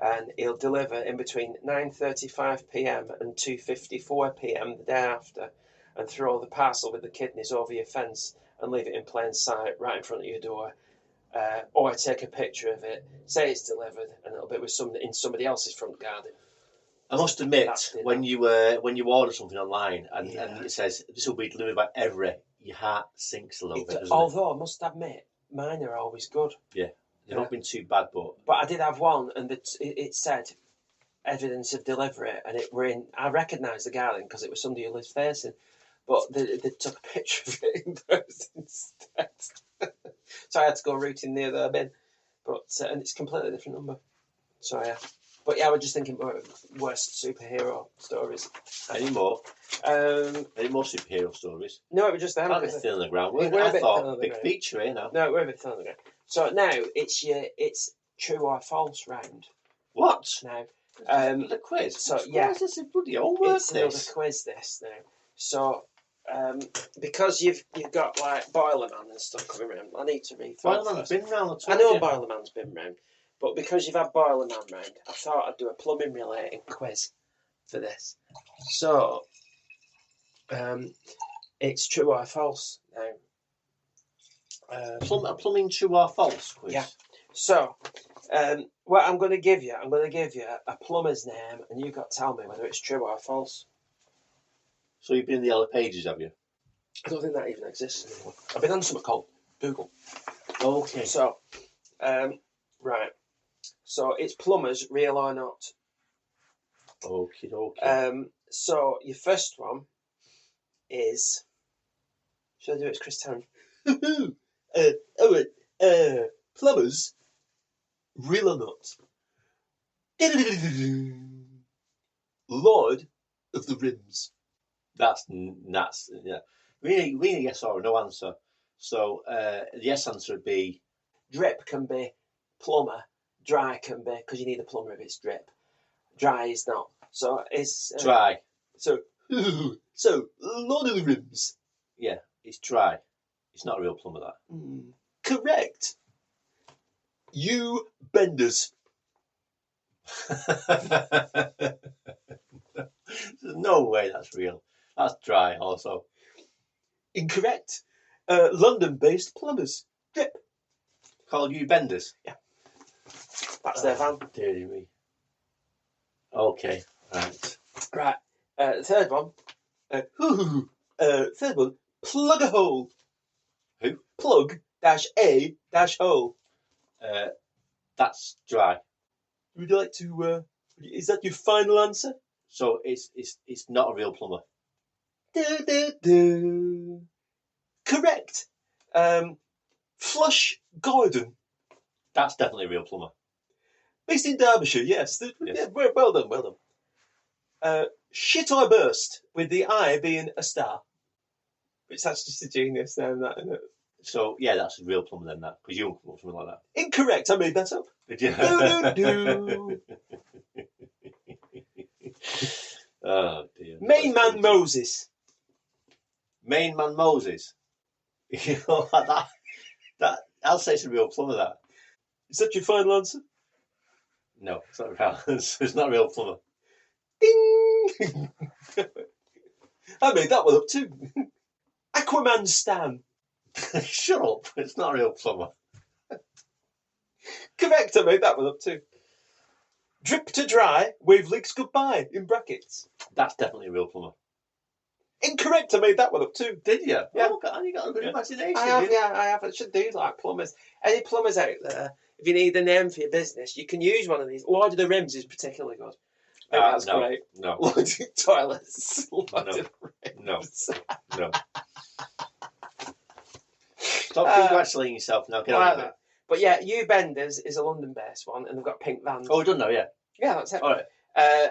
and he'll deliver in between 9:35 p.m. and 2:54 p.m. the day after, and throw the parcel with the kidneys over your fence and leave it in plain sight right in front of your door. Or take a picture of it, say it's delivered, and it'll be with in somebody else's front garden. I must admit, when you order something online and it says this will be delivered by every, your heart sinks a little bit. Although I must admit, mine are always good. Yeah, they've not been too bad, but I did have one, and it said evidence of delivery, and I recognised the garden because it was somebody who lives facing, but they took a picture of it in person instead. So I had to go rooting near their bin, and it's a completely different number. So yeah. But yeah, we're just thinking about worst superhero stories. Any more? Any more superhero stories? No, it was just them. I'm a bit thin on the ground. I thought big feature here now. No, we're a bit thin on the ground. So now it's true or false round. What? Now, the quiz. So yeah, this is bloody homework. It's another quiz. This now. So because you've got like Boilerman and stuff coming around, I need to read. Boilerman's been round. I know Boilerman's been round. But because you've had Boilerman round, I thought I'd do a plumbing related quiz for this. So, it's true or false now. A plumbing true or false quiz? Yeah. So, what I'm going to give you a plumber's name, and you've got to tell me whether it's true or false. So you've been in the Yellow Pages, have you? I don't think that even exists anymore. I've been on something called Google. Okay. So, right. So it's plumbers, real or not? Okay. So your first one is. Should I do it as Chris Tarrant? Plumbers, real or not? Lord of the Rims. That's yeah. We need a yes or a no answer. So the yes answer would be drip can be plumber. Dry can be, because you need a plumber if it's drip. Dry is not. So it's dry. So Lord of the Rims. Yeah, it's dry. It's not a real plumber, that. Correct. You benders. There's no way that's real. That's dry also. Incorrect. London-based plumbers. Drip. Called you benders? Yeah. That's their van. Dearie me. Okay, right. Right. Third one. Third one. Plug a hole. Who? Plug-a-hole. That's dry. Would you like to? Is that your final answer? So it's not a real plumber. Correct. Flush Gordon. That's definitely a real plumber. Based in Derbyshire, yes. Yes. Yeah, well done. Shit I burst, with the I being a star. Which that's just a genius name, that, isn't it? So, yeah, that's a real plumber then, that. Because you won't come up with something like that. Incorrect, I made that up. Did you? Do. Oh, dear. Main Man Moses. Main Man Moses? You know, that I'll say it's a real plumber, that. Is that your final answer? No, it's not real. It's not a real plumber. Ding! I made that one up too. Aquaman Stan. Shut up. It's not a real plumber. Correct, I made that one up too. Drip to dry, wave leaks goodbye, in brackets. That's definitely a real plumber. Incorrect, I made that one up too. Did you? Yeah. Oh, God, you got a good imagination. I have. I should do like plumbers. Any plumbers out there, if you need a name for your business, you can use one of these. Lord of the Rims is particularly good. That's no, great. No. Lord of the Toilets. Lord of the Rims. No. Stop congratulating yourself now. Get on with it. But yeah, You Benders is a London-based one, and they've got pink vans. Oh, we're done now, yeah. Yeah, that's it. All right.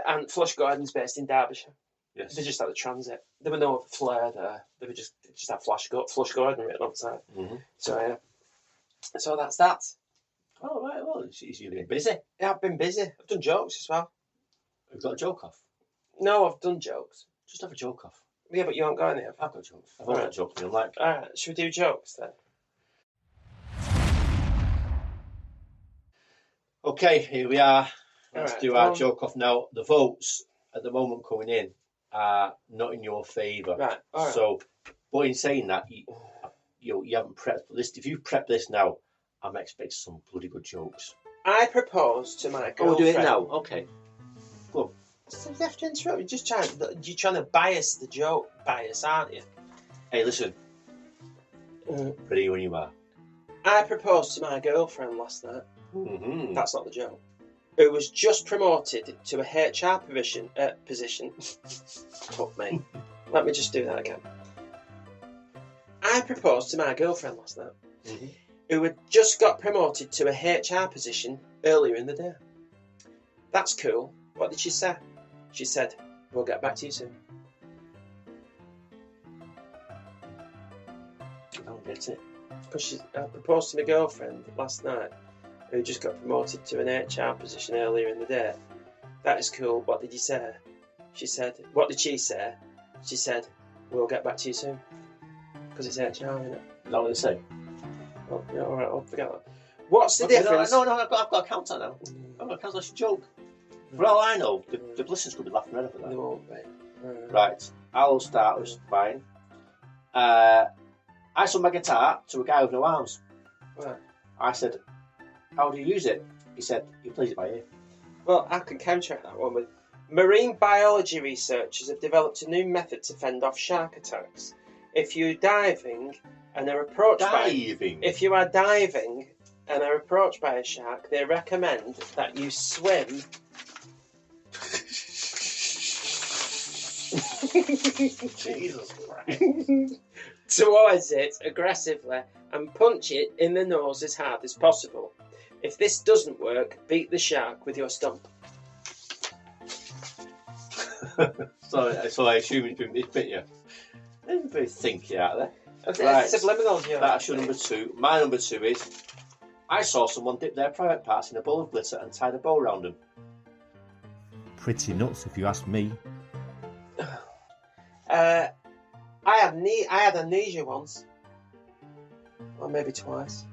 And Flush Gardens based in Derbyshire. Yes. They just had the transit. There were no flair there. They were just had Flush Garden written on the side. Mm-hmm. So yeah. So that's that. Oh, right. Well, you've been busy. Yeah, I've been busy. I've done jokes as well. We've got a joke off. No, I've done jokes. Just have a joke off. Yeah, but you aren't going there. I've got a joke. I've got a joke. I'm like, alright, should we do jokes then? okay, here we are. Let's do our on. joke off now. The votes at the moment coming in are not in your favour. Right. All right. So, but in saying that, you haven't prepped for this. If you prep this now, I'm expecting some bloody good jokes. I propose to my girlfriend. Oh, we'll do it now. Okay. Go on. So you have to interrupt. You're trying to bias the joke, aren't you? Hey, listen. Ready when you are. I proposed to my girlfriend last night. Mm-hmm. That's not the joke. Who was just promoted to a HR position. Fuck me. Let me just do that again. I proposed to my girlfriend last night, who had just got promoted to a HR position earlier in the day. That's cool. What did she say? She said, "We'll get back to you soon." I don't get it. Because I proposed to my girlfriend last night, who just got promoted to an HR position earlier in the day. That is cool. What did you say? She said, what did she say? She said, "We'll get back to you soon." Because it's HR, isn't it? Is that what they say? Oh, yeah, all right, I'll forget that. What's the difference? No, I've got a counter now. I've got a counter. That's a joke. For all I know, the listeners could be laughing at that. They won't be. Right, I'll start with mine. I sold my guitar to a guy with no arms. Right. I said, "How do you use it?" He said, "He plays it by ear." Well, I can counteract that one with marine biology researchers have developed a new method to fend off shark attacks. If you're diving and are approached if you are diving and are approached by a shark, they recommend that you swim Jesus Christ. towards it aggressively and punch it in the nose as hard as possible. If this doesn't work, beat the shark with your stump. So I assume it's bit you. Everybody think you out there. Right. Subliminal, yeah. That's your number two. My number two is, I saw someone dip their private parts in a bowl of glitter and tied a bow around them. Pretty nuts, if you ask me. I had amnesia once, or maybe twice.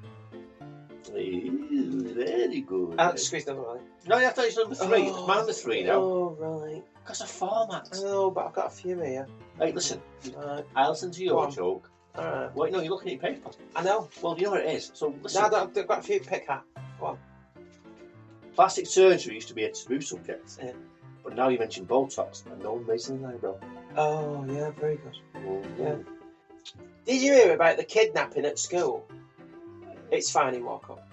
Very good. I'll squeeze another one. No, you have to use number three. It's my number three now. Oh, right. Because of format. I know, but I've got a few here. Hey, listen. Right. I listen to your joke. All right. Wait, no, you're looking at your paper. I know. Well, you know what it is. So listen. No, I've got a few pick at. Go on. Plastic surgery used to be a taboo subject. Yeah. But now you mention Botox and no one makes an eyebrow. Oh, yeah, very good. Mm-hmm. Yeah. Did you hear about the kidnapping at school? It's fine, you walk up.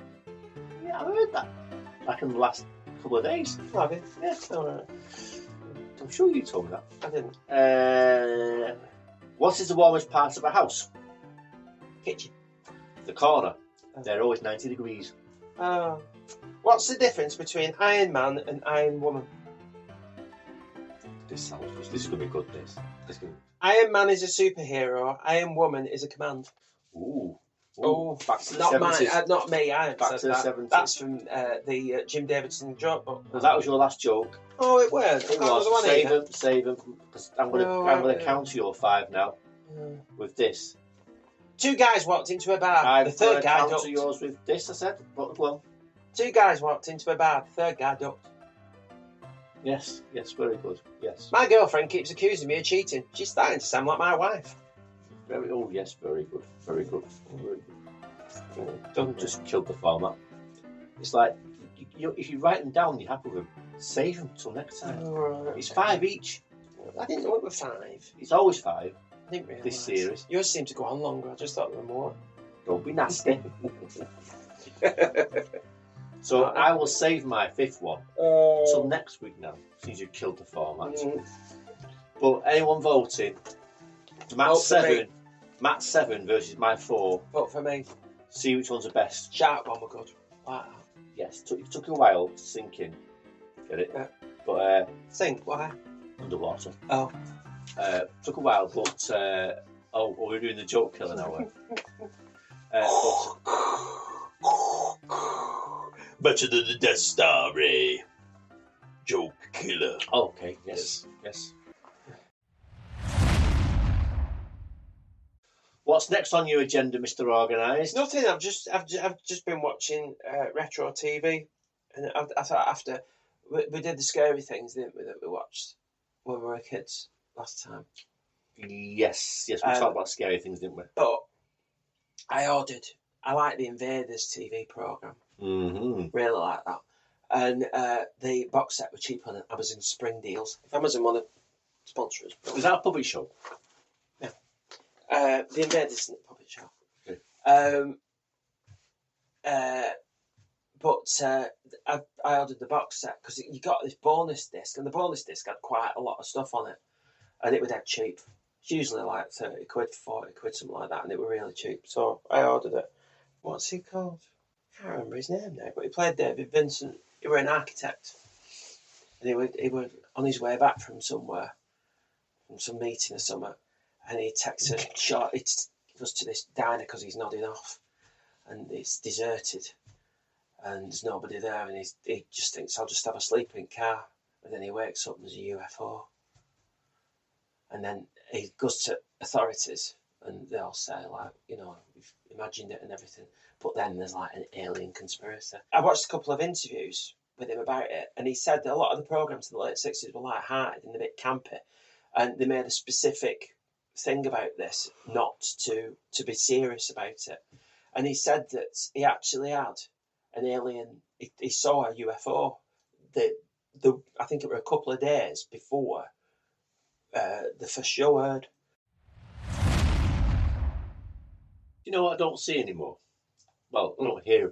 Yeah, I heard that. Back in the last couple of days. Have you? Yeah. All right. I'm sure you told me that. I didn't. What is the warmest part of a house? Kitchen. The corner. They're always 90 degrees. Oh. What's the difference between Iron Man and Iron Woman? This is going to be good, this. Iron Man is a superhero. Iron Woman is a command. Ooh. Oh, back to the not 70s. mine. Not me. I haven't Back said to the that. 70s. That's from the Jim Davidson joke book. Well, that was your last joke. Oh, it was. It was. Save them. I'm going to counter your 5 now with this. Two guys walked into a bar. I'm the third guy counter ducked. yours with this, I said. But, well. Two guys walked into a bar. The third guy ducked. Yes, very good. Yes. My girlfriend keeps accusing me of cheating. She's starting to sound like my wife. Very good. Very good. Don't just kill the format. It's like, if you write them down, you're happy with them. Save them till next time. Right. It's 5 each. I didn't know it was 5. It's always 5. I didn't realise. This series. Yours seemed to go on longer. I just thought there were more. Don't be nasty. So I will save my 5th one till next week now, since you killed the format. But anyone voting, Matt's 7 versus my 4. Vote for me. See which one's the best. Shark one were good. Like that. Yes, it took a while to sink in. Get it? Yeah. But Sink, why? underwater. Oh. Took a while, but we're doing the joke killer now. Better than the Death Star, Ray. Joke killer. Okay, yes. What's next on your agenda, Mr. Organised? Nothing. I've just been watching retro TV, and I thought after we did the scary things, didn't we, that we watched when we were kids last time. Yes, we talked about scary things, didn't we? But I like the Invaders TV programme. Mm-hmm. Really like that. And the box set were cheap on Amazon Spring Deals. If Amazon want to sponsor us. Was that a puppet show? Yeah. The Invaders isn't a puppet show. Okay. But I ordered the box set because you got this bonus disc, and the bonus disc had quite a lot of stuff on it, and it was dead cheap. It's usually like 30 quid, 40 quid, something like that, and it were really cheap. So I ordered it. What's he called? I can't remember his name now, but he played David Vincent. He was an architect, and he was on his way back from somewhere, from some meeting or something, and he texts a short. He goes to this diner because he's nodding off, and it's deserted, and there's nobody there, and he just thinks, I'll just have a sleeping car, and then he wakes up and there's a UFO, and then he goes to authorities, and they all say, like, you know, we've imagined it and everything. But then there's like an alien conspiracy. I watched a couple of interviews with him about it, and he said that a lot of the programmes in the late 60s were light-hearted and a bit campy, and they made a specific thing about this, not to be serious about it. And he said that he actually had an alien, he saw a UFO, I think it were a couple of days before the first show aired. You know what I don't see anymore? Well, I don't hear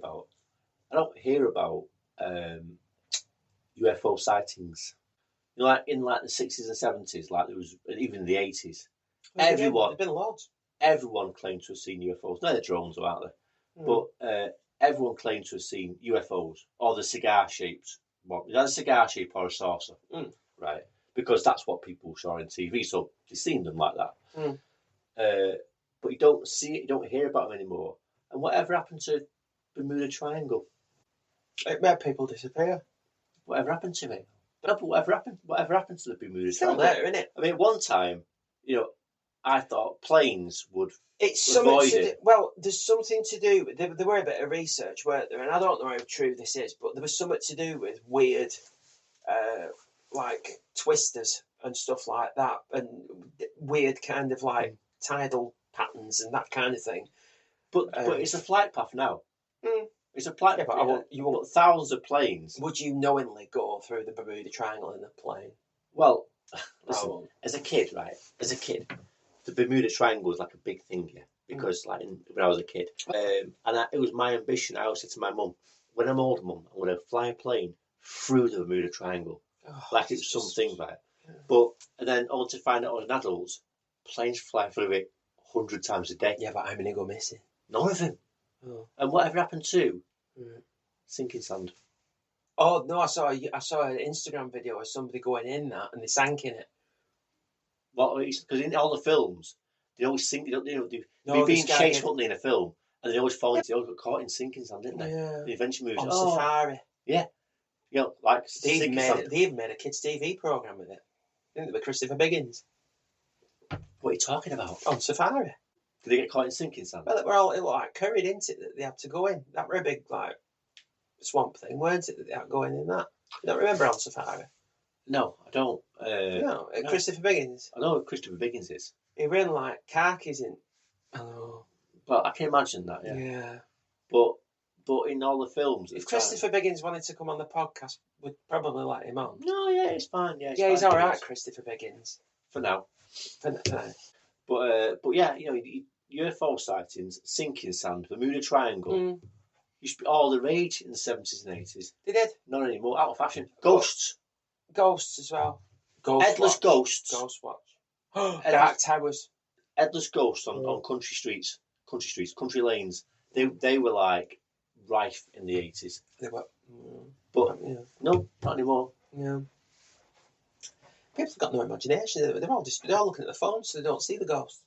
about UFO sightings. You know, like in like the 60s and 70s, like there was even in the 80s. There's been loads. Everyone claimed to have seen UFOs. No, the drones are out there, but everyone claimed to have seen UFOs or the cigar-shaped one. Is that a cigar shape or a saucer? Right, because that's what people saw on TV, so they've seen them like that. But you don't see it, you don't hear about them anymore. And whatever happened to Bermuda Triangle? It made people disappear. Whatever happened to it? No, but whatever happened to the Bermuda It's still Triangle? there, isn't it? I mean, one time, you know, I thought planes would It's something avoid to it. do, well, there's something to do with, there were a bit of research, weren't there? And I don't know how true this is, but there was something to do with weird, like twisters and stuff like that, and weird kind of like tidal patterns and that kind of thing. But it's a flight path now. It's a flight Yeah, path. but you won't. Thousands of planes. Would you knowingly go through the Bermuda Triangle in a plane? Well, listen, as a kid, the Bermuda Triangle was like a big thing here because, like, when I was a kid, and it was my ambition. I always said to my mum, "When I'm older, Mum, I'm going to fly a plane through the Bermuda Triangle, like it's something, right?" Yeah. But and then only to find out as an adult, planes fly through it 100 times a day. Yeah, but how many go missing? None of them. Oh. And whatever happened to sinking sand? Oh no! I saw an Instagram video of somebody going in that and they sank in it. Well, because in all the films, they always sink. They're being chased, weren't they, in a film, and they always fall into. They always got caught in sinking sand, didn't they? Yeah. They eventually moved on safari. Yeah. You know, like they even made a kids' TV program with it. Didn't they, with Christopher Biggins? What are you talking about? On safari. Did they get caught in sinking sand? Well, it looked like curried into it that they had to go in. That were a big like swamp thing, weren't it? That they had going in that. You don't remember on safari? No, I don't. No, Christopher Biggins. I know what Christopher Biggins is. He ran like khakis in. Oh. Well, I can imagine that. Yeah. Yeah. But in all the films, if Christopher Biggins wanted to come on the podcast, we'd probably let him on. No, yeah, it's fine. Yeah, he's all right, Christopher Biggins. For now. For now. But yeah, you know, UFO sightings, sinking sand, Bermuda Triangle. Used to be all the rage in the 70s and 80s. They did. Not anymore. Out of fashion. Ghosts. Ghosts as well. Headless ghosts. Ghost watch. Dark towers. Headless ghosts on country lanes. They were like rife in the 80s. They were. But no, not anymore. Yeah. People have got no imagination. They're all looking at the phone, so they don't see the ghosts.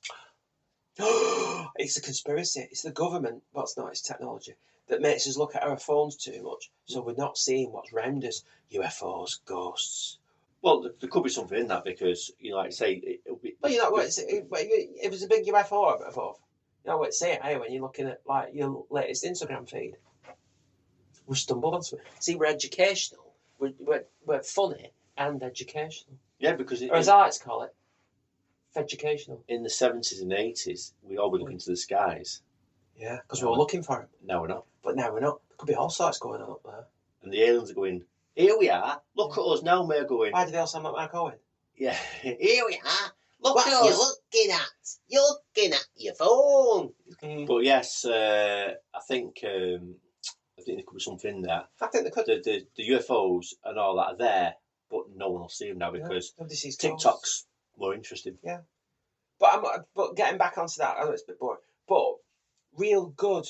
It's a conspiracy. It's the government. Well, it's not. It's technology that makes us look at our phones too much, so we're not seeing what's around us. UFOs, ghosts. Well, there could be something in that because, you know, like say, it'll be. Well, you know, it was a big UFO above. You know what say it here when you're looking at like your latest Instagram feed. We stumbled onto it. See, we're educational. We're funny and educational. Yeah, because Or as I like to call it, educational. in the 70s and 80s, we all were looking to the skies. Yeah, because we were looking for him. Now we're not. But now we're not. There could be all sorts going on up there. And the aliens are going, here we are. Look at us now, we're going. Why do they all sound like Mark Owen? Yeah, here we are. Look What at are you us. You're looking at your phone. Mm. But yes, I think there could be something in there. I think they could. The UFOs and all that are there, but no one will see them now because TikTok's more interesting. Yeah. But getting back onto that, I know it's a bit boring, but real good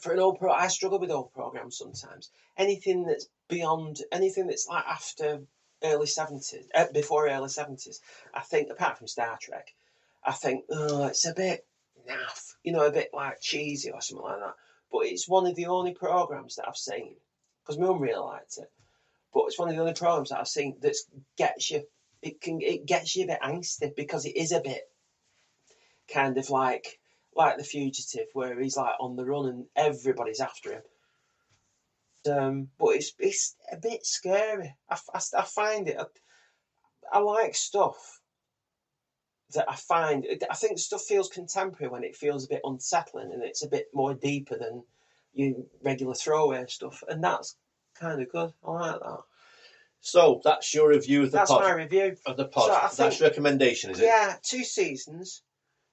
for an old pro. I struggle with old programs sometimes. Anything that's beyond, anything that's like after early 70s, before early 70s, I think, apart from Star Trek, I think, it's a bit naff, a bit like cheesy or something like that. But it's one of the only programs that I've seen, because my mum really liked it, but it's one of the only programs that I've seen that gets you, it gets you a bit angsty, because it is a bit kind of like The Fugitive, where he's like on the run and everybody's after him. But it's a bit scary. I find it. I like stuff that I find. I think stuff feels contemporary when it feels a bit unsettling and it's a bit more deeper than your regular throwaway stuff, and that's kind of good. I like that. So that's your review of the pod. That's my review of the pod. So that's your recommendation, is it? Yeah, 2 seasons.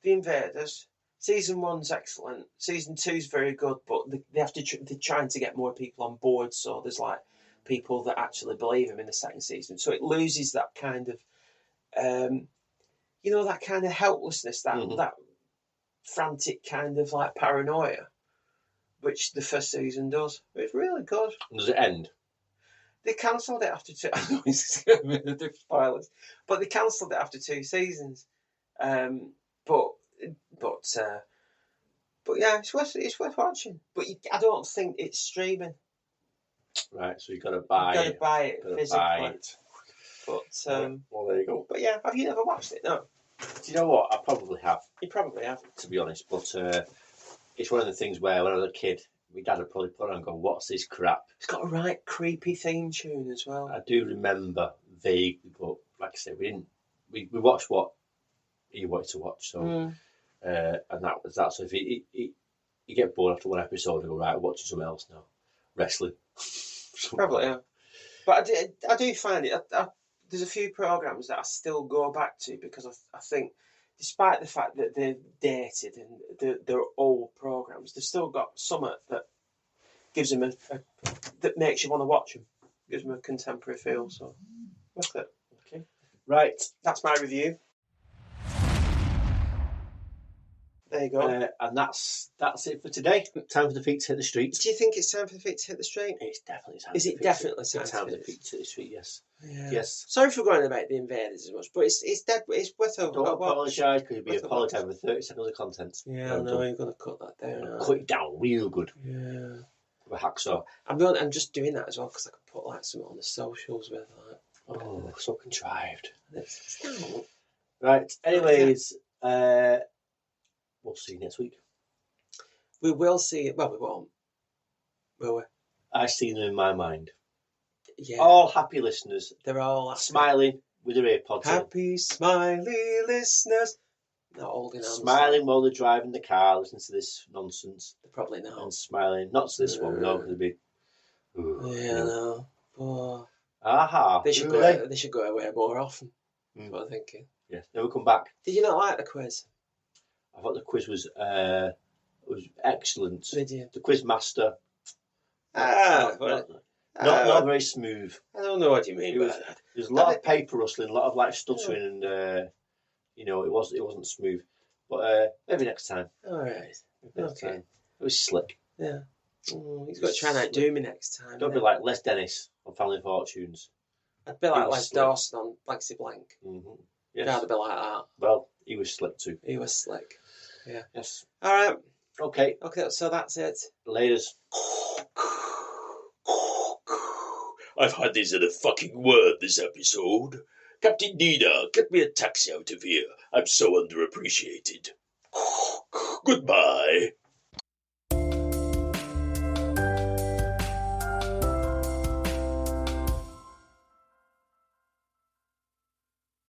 The Invaders. Season 1's excellent. Season 2's very good, but they have to. They're trying to get more people on board, so there's like people that actually believe him in the second season. So it loses that kind of, that kind of helplessness, that frantic kind of like paranoia, which the first season does. It's really good. Does it end? They cancelled it after 2. I know it's going to be spoilers, but they cancelled it after 2 seasons. But yeah, it's worth watching. But I don't think it's streaming. Right, so you've got to buy it. You've got to buy it physically. Buy it. But well, there you go. But yeah, have you never watched it? No. Do you know what? I probably have. You probably have, to be honest. But it's one of the things where when I was a kid, my dad would probably put on and go, "What's this crap?" It's got a right creepy theme tune as well. I do remember vaguely, but like I said, we watched what he wanted to watch, so. And that was that. So if you get bored after one episode and go, right, watching something else now, wrestling. Probably, yeah. But I do find it. There's a few programs that I still go back to because I think, despite the fact that they're dated and they're old programs, they've still got something that gives them that makes you want to watch them. Gives them a contemporary feel. So that's it. Okay. Right. That's my review. There you go. And that's it for today. Time for the feet to hit the streets. Do you think it's time for the feet to hit the street? It's definitely time. Is it definitely time for the feet to hit the street? Yes. Yeah. Yes. Sorry for going about the Invaders as much, but it's dead. It's worth a Don't apologise, because you'll be Worth a apologising with 30 seconds of content. Yeah, I know you're going to cut that down. Cut it down real good. Yeah. With a hacksaw. I'm just doing that as well because I can put like something on the socials with like. Oh, so contrived. It's Right. Anyways, we'll see you next week. We will see it. Well, we won't. Will we? I see them in my mind. Yeah. All happy listeners. They're all happy. Smiling with their AirPods Happy, smiley listeners. Not holding hands. Smiling while they're driving the car, listening to this nonsense. They're probably not. And smiling. Not to this one, no, because it'd be... Yeah, no. Oh. Aha. They should go away more often. That's what I'm thinking. Yes. Never come back. Did you not like the quiz? I thought the quiz was excellent. Did you? The Quizmaster. Not very smooth. I don't know what you mean by that. There's a lot of paper rustling, a lot of like stuttering, and it wasn't smooth. But maybe next time. All right. Okay. Time. It was slick. Yeah. He's got to try and outdo me next time. Don't be like Les Dennis on Family Fortunes. I'd be like Les Dawson on Lexi Blank. Mm-hmm. Yes. I'd be like that. Well, he was slick too. He was slick. Yeah. Yes. All right. Okay. So that's it. Laters. I've had this in a fucking word this episode. Captain Nina, get me a taxi out of here. I'm so underappreciated. Goodbye.